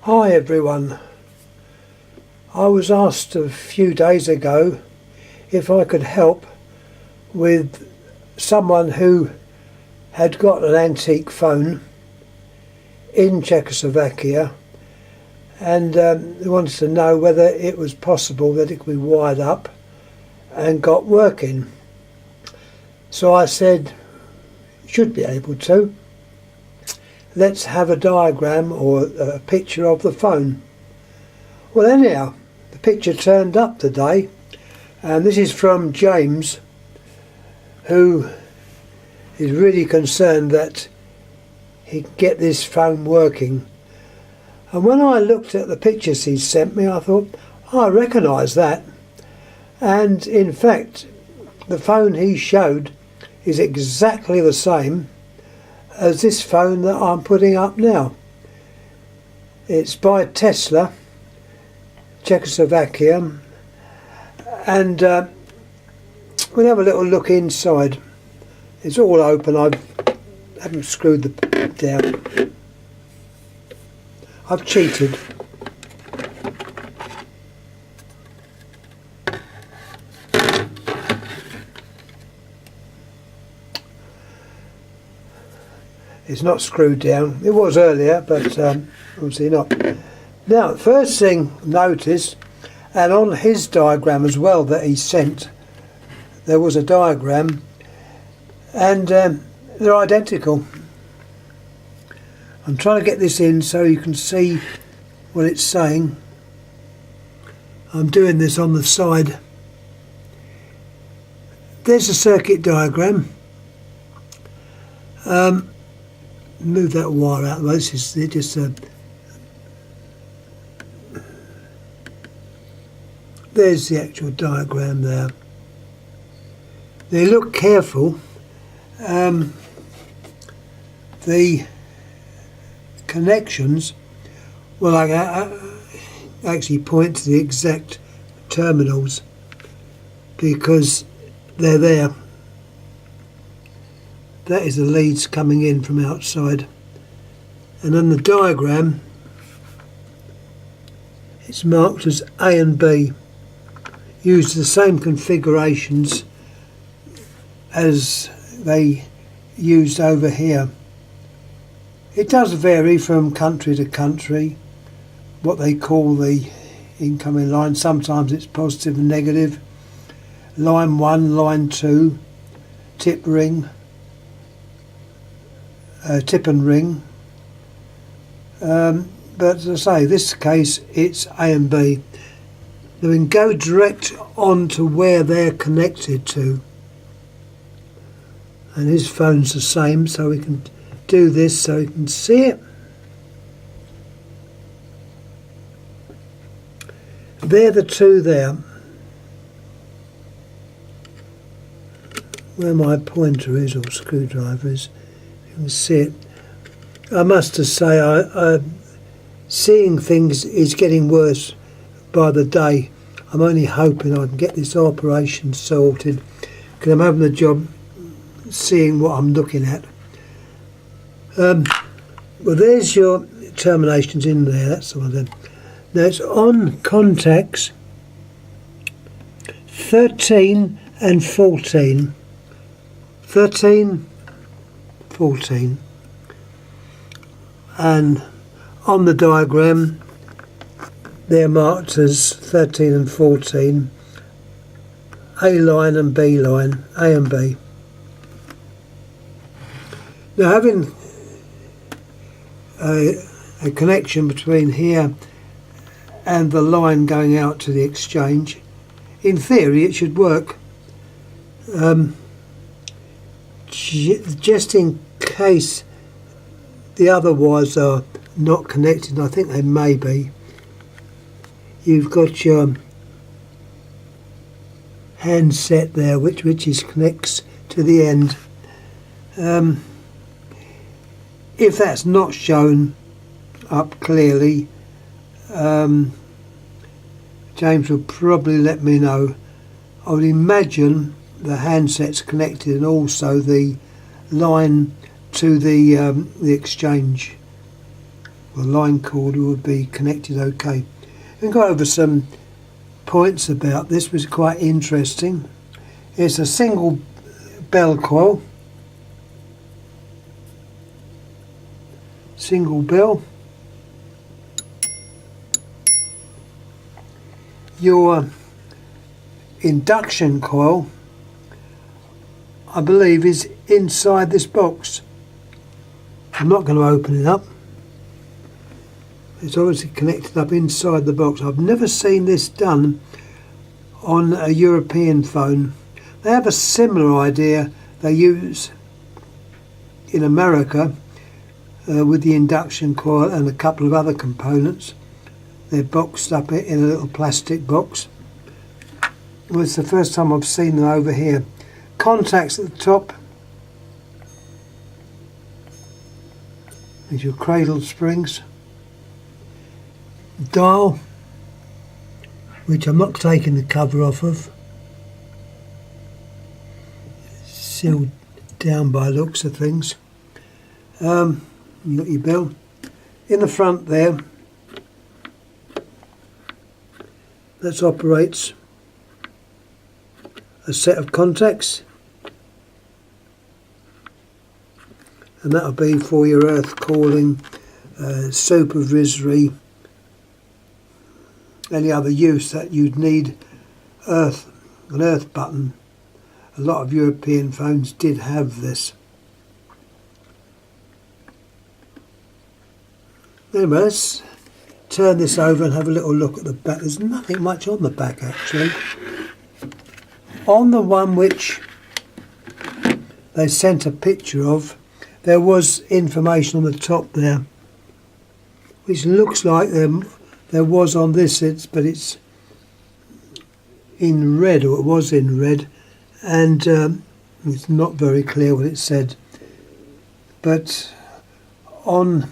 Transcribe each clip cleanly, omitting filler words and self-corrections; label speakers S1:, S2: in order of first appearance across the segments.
S1: Hi everyone. I was asked a few days ago if I could help with someone who had got an antique phone in Czechoslovakia and they wanted to know whether it was possible that it could be wired up and got working. So I said, should be able to. Let's have a diagram or a picture of the phone. Well, anyhow, the picture turned up today, and this is from James, who is really concerned that he can get this phone working. And when I looked at the pictures he sent me, I thought, I recognise that. And in fact, the phone he showed is exactly the same as this phone that I'm putting up now. It's by Tesla, Czechoslovakia, and we'll have a little look inside. It's all open. I haven't screwed the down. I've cheated. It's not screwed down. It was earlier, but obviously not. Now, first thing notice, and on his diagram as well that he sent, there was a diagram, and they're identical. I'm trying to get this in so you can see what it's saying. I'm doing this on the side. There's a circuit diagram. Move that wire out of the way. This is just there's the actual diagram there. Now look careful. The connections will actually point to the exact terminals because they're there. That is the leads coming in from outside, and on the diagram it's marked as A and B. Use the same configurations as they used over here. It does vary from country to country what they call the incoming line. Sometimes it's positive and negative. Line 1, line 2, tip ring, tip and ring, but as I say, this case it's A and B. Now we can go direct on to where they're connected to, and his phone's the same, so we can do this so you can see it. They're the two there. Where my pointer is, or screwdriver is, you can see it. I must just say, seeing things is getting worse by the day. I'm only hoping I can get this operation sorted, because I'm having a job seeing what I'm looking at. Well, there's your terminations in there. That's the one then. Now it's on contacts 13 and 14. 13, 14, and on the diagram they're marked as 13 and 14, A line and B line, A and B. Now having a connection between here and the line going out to the exchange, in theory it should work. Just in case the other wires are not connected, I think they may be, you've got your handset there which connects to the end. If that's not shown up clearly, James will probably let me know. I would imagine the handset's connected and also the line to the exchange the line cord would be connected okay. And go over some points about this, which is quite interesting. It's a single bell coil, single bell. Your induction coil, I believe, is inside this box. I'm not going to open it up. It's obviously connected up inside the box. I've never seen this done on a European phone. They have a similar idea they use in America with the induction coil and a couple of other components. They're boxed up in a little plastic box. Well, it's the first time I've seen them over here. Contacts at the top. There's your cradle springs. Dial, which I'm not taking the cover off of. Sealed down by looks of things. You got your bell. In the front there, that operates a set of contacts, and that'll be for your earth calling, supervisory, any other use that you'd need an earth button. A lot of European phones did have this. Anyway, let's turn this over and have a little look at the back. There's nothing much on the back actually. On the one which they sent a picture of, there was information on the top there, which looks like there was on this, but it's in red, or it was in red, and it's not very clear what it said. But on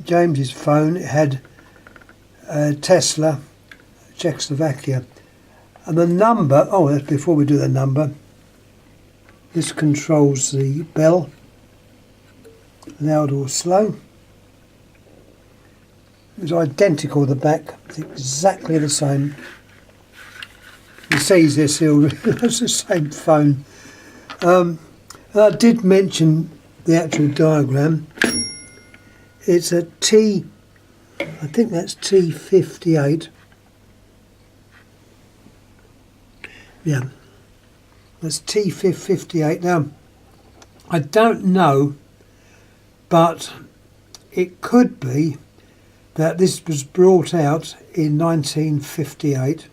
S1: James's phone it had Tesla, Czechoslovakia, and the number, oh, that's before we do the number, this controls the bell, loud or slow. It was identical, the back, it's exactly the same. He sees this, it's the same phone. I did mention the actual diagram. It's a I think that's T58. Yeah, that's T58. Now, I don't know, but it could be that this was brought out in 1958.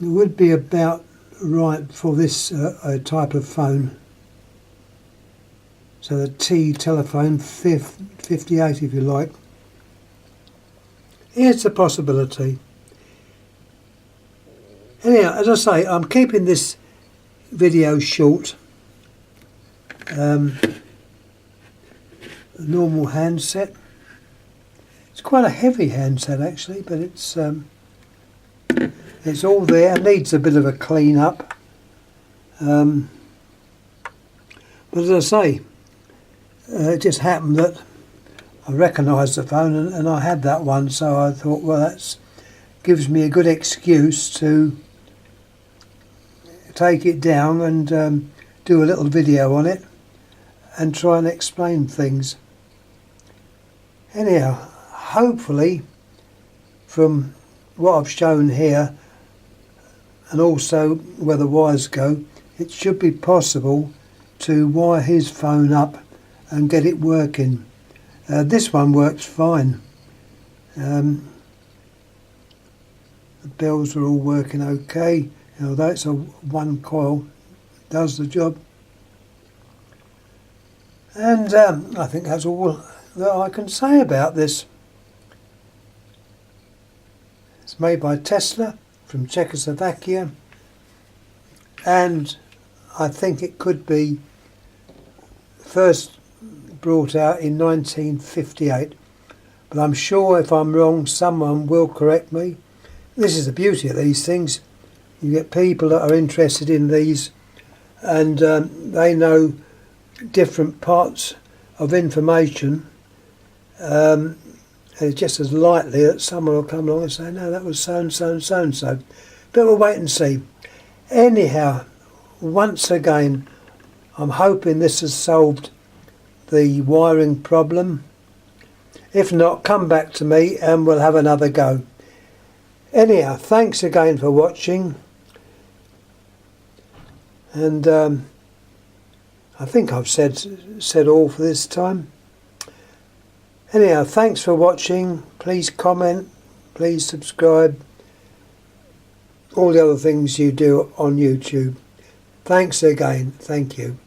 S1: It would be about right for this type of phone. So the T telephone 58, if you like. It's a possibility. Anyhow, as I say, I'm keeping this video short. A normal handset. It's quite a heavy handset actually, but it's all there. It needs a bit of a clean up. But as I say, it just happened that I recognised the phone and I had that one, so I thought, well, that gives me a good excuse to take it down and do a little video on it and try and explain things. Anyhow, hopefully from what I've shown here and also where the wires go, it should be possible to wire his phone up and get it working. This one works fine. The bells are all working okay, and although it's a one coil, it does the job. And I think that's all that I can say about this. It's made by Tesla from Czechoslovakia, and I think it could be first brought out in 1958, but I'm sure if I'm wrong someone will correct me. This is the beauty of these things. You get people that are interested in these and they know different parts of information and it's just as likely that someone will come along and say, no, that was so and so and so and so. But we'll wait and see. Anyhow, once again, I'm hoping this has solved the wiring problem. If not, come back to me and we'll have another go. Anyhow, thanks again for watching. And I think I've said all for this time. Anyhow, thanks for watching. Please comment, please subscribe. All the other things you do on YouTube. Thanks again. Thank you.